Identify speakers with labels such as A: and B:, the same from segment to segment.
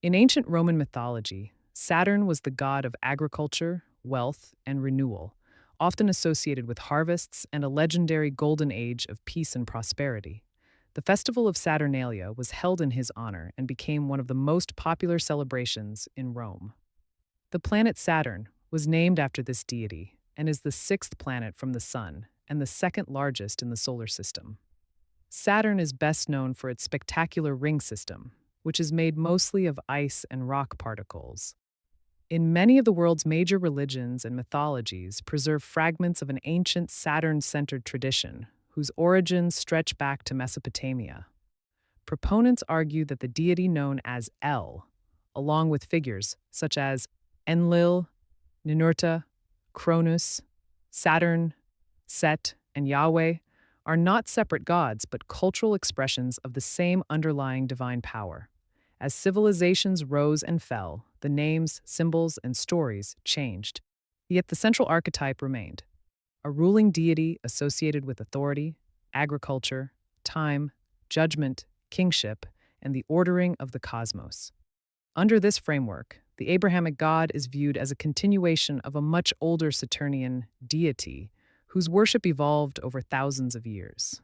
A: In ancient Roman mythology, Saturn was the god of agriculture, wealth, and renewal, often associated with harvests and a legendary golden age of peace and prosperity. The festival of Saturnalia was held in his honor and became one of the most popular celebrations in Rome. The planet Saturn was named after this deity and is the sixth planet from the Sun and the second largest in the solar system. Saturn is best known for its spectacular ring system, which is made mostly of ice and rock particles. In many of the world's major religions and mythologies preserve fragments of an ancient Saturn-centered tradition whose origins stretch back to Mesopotamia. Proponents argue that the deity known as El, along with figures such as Enlil, Ninurta, Cronus, Saturn, Set, and Yahweh, are not separate gods but cultural expressions of the same underlying divine power. As civilizations rose and fell, the names, symbols, and stories changed. Yet the central archetype remained a ruling deity associated with authority, agriculture, time, judgment, kingship, and the ordering of the cosmos. Under this framework, the Abrahamic God is viewed as a continuation of a much older Saturnian deity whose worship evolved over thousands of years.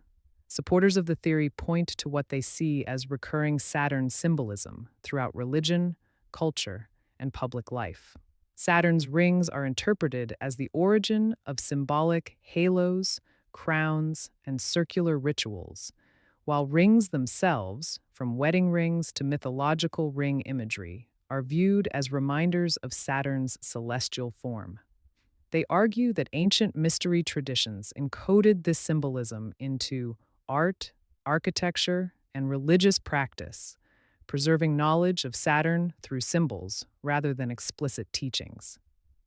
A: Supporters of the theory point to what they see as recurring Saturn symbolism throughout religion, culture, and public life. Saturn's rings are interpreted as the origin of symbolic halos, crowns, and circular rituals, while rings themselves, from wedding rings to mythological ring imagery, are viewed as reminders of Saturn's celestial form. They argue that ancient mystery traditions encoded this symbolism into art, architecture, and religious practice, preserving knowledge of Saturn through symbols rather than explicit teachings.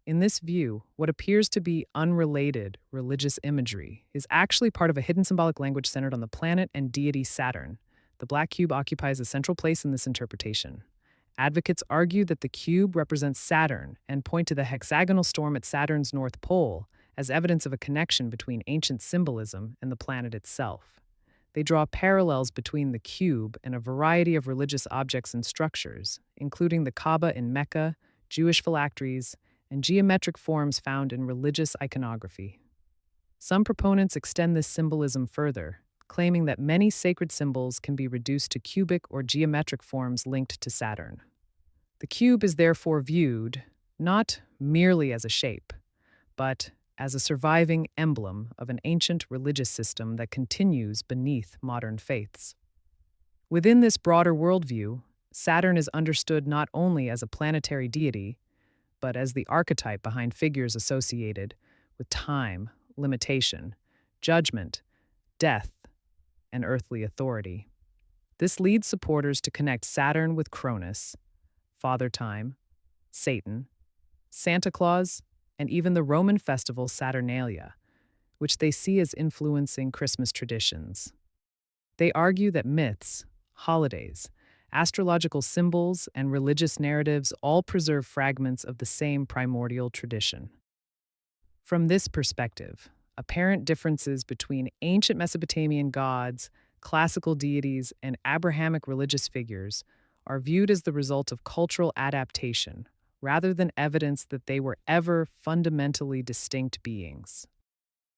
A: In this view, what appears to be unrelated religious imagery is actually part of a hidden symbolic language centered on the planet and deity Saturn. The black cube occupies a central place in this interpretation. Advocates argue that the cube represents Saturn and point to the hexagonal storm at Saturn's north pole as evidence of a connection between ancient symbolism and the planet itself. They draw parallels between the cube and a variety of religious objects and structures, including the Kaaba in Mecca, Jewish phylacteries, and geometric forms found in religious iconography. Some proponents extend this symbolism further, claiming that many sacred symbols can be reduced to cubic or geometric forms linked to Saturn. The cube is therefore viewed not merely as a shape, but as a surviving emblem of an ancient religious system that continues beneath modern faiths. Within this broader worldview, Saturn is understood not only as a planetary deity, but as the archetype behind figures associated with time, limitation, judgment, death, and earthly authority. This leads supporters to connect Saturn with Cronus, Father Time, Satan, Santa Claus, and even the Roman festival Saturnalia, which they see as influencing Christmas traditions. They argue that myths, holidays, astrological symbols, and religious narratives all preserve fragments of the same primordial tradition. From this perspective, apparent differences between ancient Mesopotamian gods, classical deities, and Abrahamic religious figures are viewed as the result of cultural adaptation rather than evidence that they were ever fundamentally distinct beings.